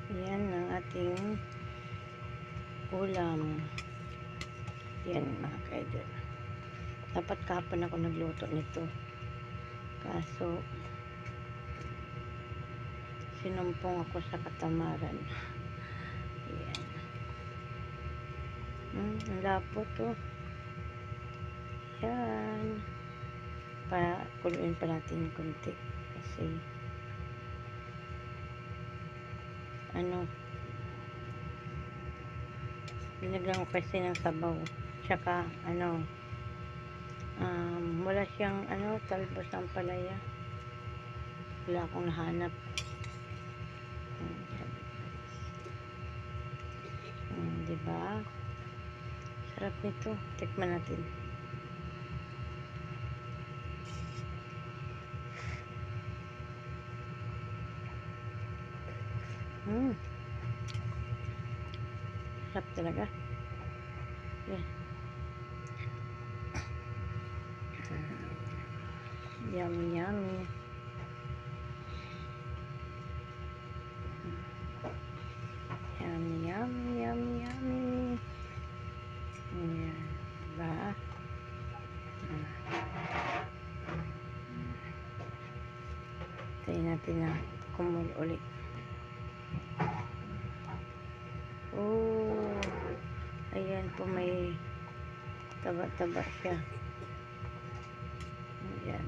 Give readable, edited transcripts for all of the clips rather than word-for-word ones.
Yan ang ating ulam. Yan mga kaidol. Dapat kahapon ako nagluto nito. Kaso, sinumpong ako sa katamaran. Yan. Ang lapot to. Yan. Kuluin pa natin konti. Kasi, binagyan ko kasi ng sabaw. Tsaka, wala siyang, talbos ng palaya. Wala akong nahanap. Diba? Sarap nito. Tikman natin. Sarap talaga. Yeah. Yummy, yummy. Yummy, yummy, yummy, yummy. Ayan. Diba? Tayo natin na kumul ulit. Oh, ayan po, may taba-taba siya. Ayan.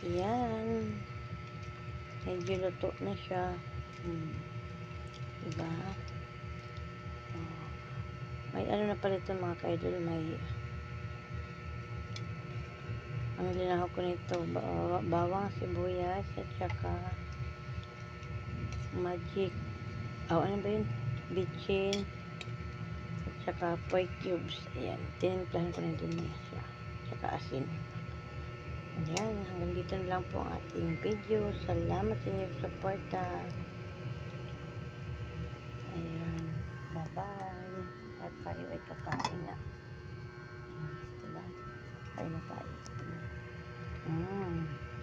Ayan. Medyo luto na siya. Diba? May na pala ito mga kaidol, may ang linahok ko nito, bawang, sibuyas, at saka magic, ano ba yun, bitchin, at saka pork cubes. Ayan, tinimplahan ko na din siya, at saka asin. Ayan, hanggang dito na lang po ang ating video. Salamat sa inyong suporta. Ayan, bye bye, at tayo ay kakain na. Diba? Kain na tayo.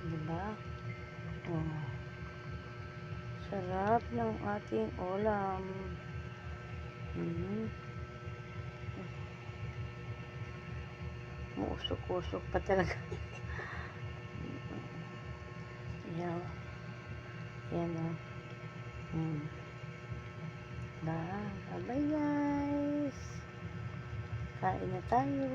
Diba? Oh, sarap ng ating ulam. Muusok-usok pa talaga. Yan. Yan o. Bye. Bye guys. Kain na tayo.